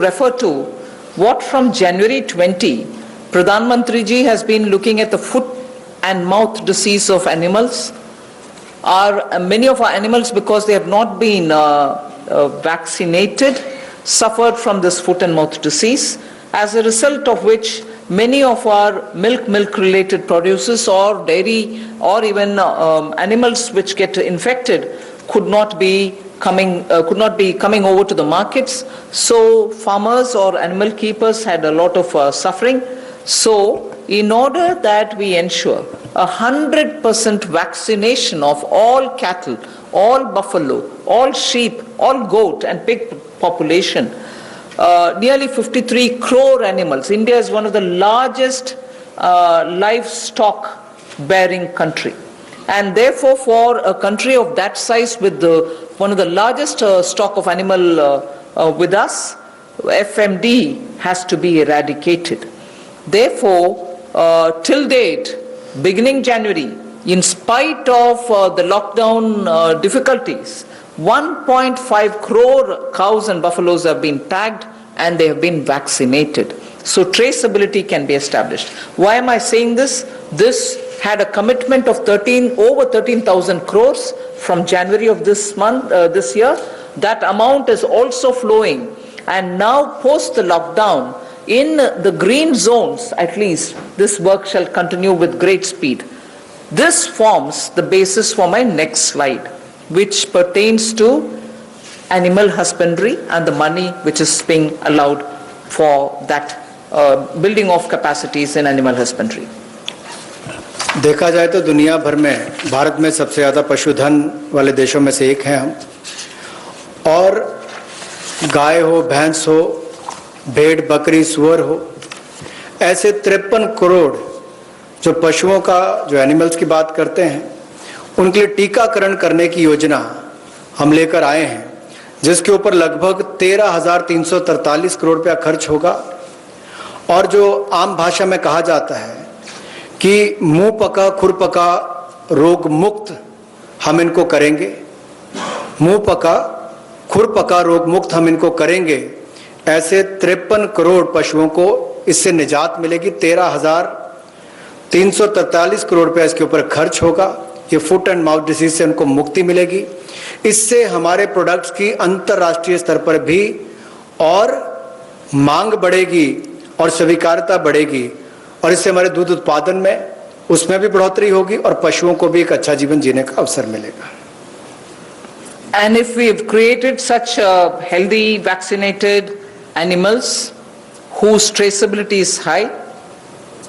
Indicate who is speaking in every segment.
Speaker 1: refer to what from January 20, Pradhan Mantri ji has been looking at the foot and mouth disease of animals. Many of our animals, because they have not been vaccinated, suffered from this foot and mouth disease, as a result of which many of our milk related produces or dairy or even animals which get infected could not be coming over to the markets. So farmers or animal keepers had a lot of suffering. So in order that we ensure 100% vaccination of all cattle, all buffalo, all sheep, all goat and pig population, nearly 53 crore animals. India is one of the largest livestock bearing country. And therefore, for a country of that size with one of the largest stock of animal with us, FMD has to be eradicated. Therefore, till date, beginning January, in spite of the lockdown difficulties, 1.5 crore cows and buffaloes have been tagged and they have been vaccinated. So traceability can be established. Why am I saying this? This had a commitment of over 13,000 crores from January of this year. That amount is also flowing. And now post the lockdown, in the green zones at least, this work shall continue with great speed. This forms the basis for my next slide, which pertains to animal husbandry and the money which is being allowed for that building of capacities in animal husbandry.
Speaker 2: देखा जाए तो दुनिया भर में भारत में सबसे ज़्यादा पशुधन वाले देशों में से एक हैं हम, और गाय हो, भैंस हो, भेड़, बकरी, सुअर हो, ऐसे 53 करोड़ जो पशुओं का, जो एनिमल्स की बात करते हैं, उनके लिए टीकाकरण करने की योजना हम लेकर आए हैं, जिसके ऊपर लगभग 13,343 करोड़ रुपया खर्च होगा। और जो आम भाषा में कहा जाता है कि मुंह पका खुर पका रोग मुक्त हम इनको करेंगे, मुंह पका खुर पका रोग मुक्त हम इनको करेंगे, ऐसे 53 करोड़ पशुओं को इससे निजात मिलेगी। 13,343 करोड़ रुपया इसके ऊपर खर्च होगा। ये फुट एंड माउथ डिसीज से उनको मुक्ति मिलेगी। इससे हमारे प्रोडक्ट्स की अंतर्राष्ट्रीय स्तर पर भी और मांग बढ़ेगी और स्वीकार्यता बढ़ेगी, और इससे हमारे दूध उत्पादन में उसमें भी बढ़ोतरी होगी और पशुओं को भी एक अच्छा जीवन जीने का अवसर मिलेगा।
Speaker 1: And if we have created such healthy vaccinated animals whose traceability is high,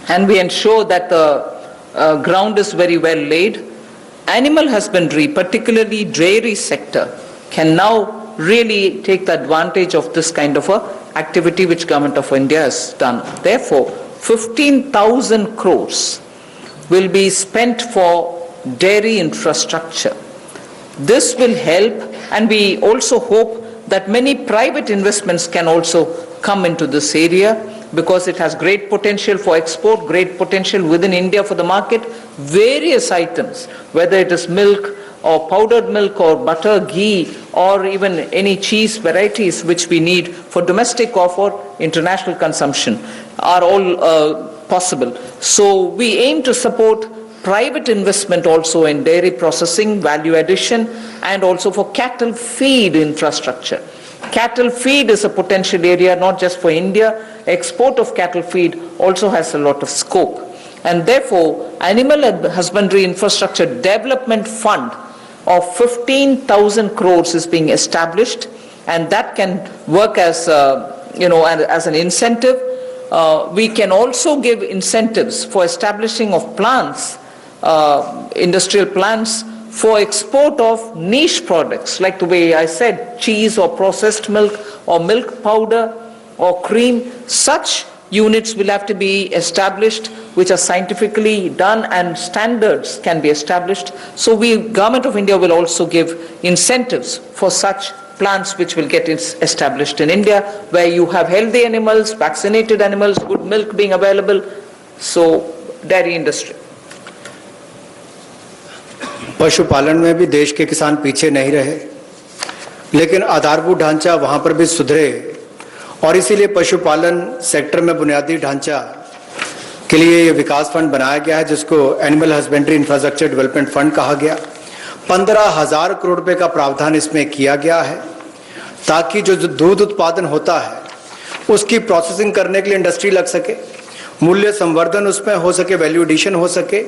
Speaker 1: and we ensure that the ground is very well laid, animal husbandry, particularly dairy sector, can now really take the advantage of this kind of a activity which Government of India has done. Therefore, 15,000 crores will be spent for dairy infrastructure. This will help, and we also hope that many private investments can also come into this area, because it has great potential for export, great potential within India for the market. Various items, whether it is milk or powdered milk or butter, ghee, or even any cheese varieties which we need for domestic or for international consumption, are all possible. So we aim to support private investment also in dairy processing, value addition, and also for cattle feed infrastructure. Cattle feed is a potential area not just for India. Export of cattle feed also has a lot of scope. And therefore, Animal Husbandry Infrastructure Development Fund of 15,000 crores is being established, and that can work as as an incentive. We can also give incentives for establishing of plants, industrial plants, for export of niche products, like the way I said, cheese or processed milk or milk powder or cream. Such units will have to be established, which are scientifically done, and standards can be established. So Government of India will also give incentives for such plants which will get established in India, where you have healthy animals, vaccinated animals, good milk being available. So dairy industry.
Speaker 2: पशुपालन में भी देश के किसान पीछे नहीं रहे, लेकिन आधारभूत ढांचा वहाँ पर भी सुधरे और इसीलिए पशुपालन सेक्टर में बुनियादी ढांचा के लिए ये विकास फंड बनाया गया है, जिसको animal husbandry infrastructure development fund कहा गया। 15,000 करोड़ रुपए का प्रावधान इसमें किया गया है, ताकि जो दूध उत्पादन होता है उसकी प्रोसेसिंग करने के लिए इंडस्ट्री लग सके, मूल्य संवर्धन उसमें हो सके, वैल्यू एडिशन हो सके,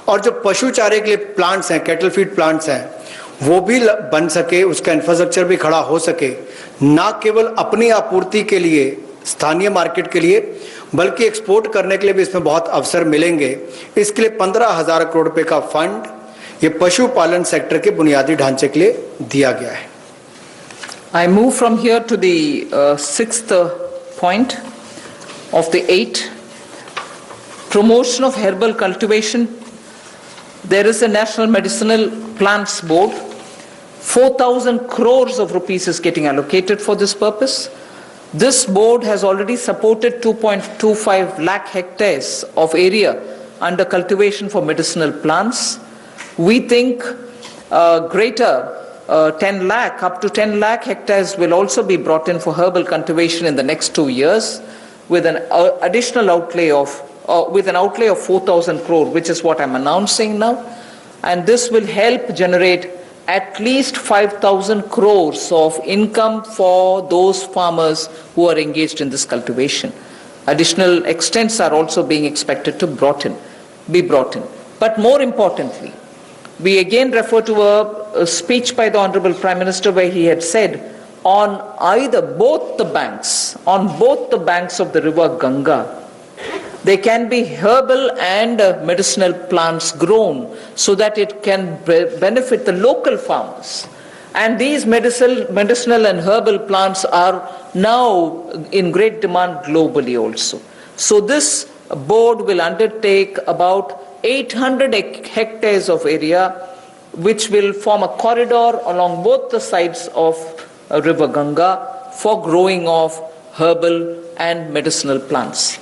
Speaker 2: और जो पशु चारे के लिए प्लांट्स हैं, कैटल फीड प्लांट्स हैं, वो भी बन सके, उसका इंफ्रास्ट्रक्चर भी खड़ा हो सके, ना केवल अपनी आपूर्ति के लिए, स्थानीय मार्केट के लिए, बल्कि एक्सपोर्ट करने के लिए भी इसमें बहुत अवसर मिलेंगे। इसके लिए 15,000 करोड़ रुपए का फंड ये पशुपालन सेक्टर के बुनियादी ढांचे के लिए दिया गया है।
Speaker 1: I move from here to the sixth point of the 8. Promotion of herbal cultivation. There is a National Medicinal Plants Board. 4,000 crores of rupees is getting allocated for this purpose. This board has already supported 2.25 lakh hectares of area under cultivation for medicinal plants. We think greater 10 lakh, up to 10 lakh hectares will also be brought in for herbal cultivation in the next 2 years with an additional outlay of with an outlay of 4,000 crore, which is what I'm announcing now. And this will help generate at least 5,000 crores of income for those farmers who are engaged in this cultivation. Additional extents are also being expected to be brought in. But more importantly, we again refer to a speech by the Honorable Prime Minister where he had said on both the banks of the river Ganga, there can be herbal and medicinal plants grown so that it can benefit the local farmers. And these medicinal and herbal plants are now in great demand globally also. So this board will undertake about 800 hectares of area, which will form a corridor along both the sides of river Ganga for growing of herbal and medicinal plants.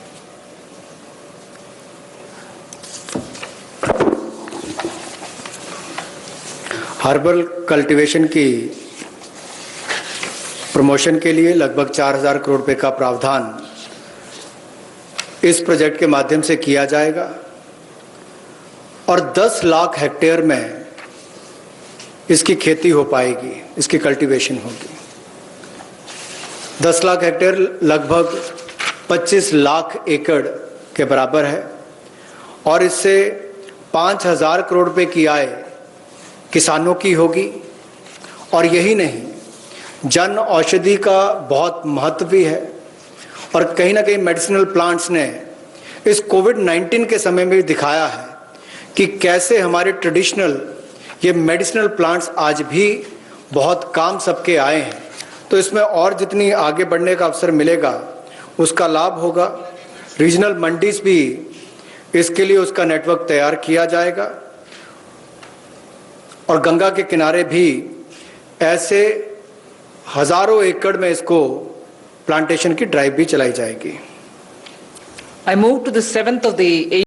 Speaker 2: Herbal cultivation की promotion के लिए लगभग 4,000 करोड़ रुपए का प्रावधान इस project के माध्यम से किया जाएगा और 10 लाख हेक्टेयर में इसकी खेती हो पाएगी, इसकी कल्टीवेशन होगी। 10 लाख हेक्टेयर लगभग 25 लाख एकड़ के बराबर है और इससे 5,000 करोड़ रुपए की आय किसानों की होगी। और यही नहीं, जन औषधि का बहुत महत्व भी है और कहीं ना कहीं मेडिसिनल प्लांट्स ने इस कोविड-19 के समय में भी दिखाया है कि कैसे हमारे ट्रेडिशनल ये मेडिसिनल प्लांट्स आज भी बहुत काम सबके आए हैं। तो इसमें और जितनी आगे बढ़ने का अवसर मिलेगा उसका लाभ होगा। रीजनल मंडीज भी इसके लिए उसका नेटवर्क तैयार किया जाएगा और गंगा के किनारे भी ऐसे हजारों एकड़ में इसको प्लांटेशन की ड्राइव भी चलाई जाएगी।
Speaker 1: I move to the seventh of the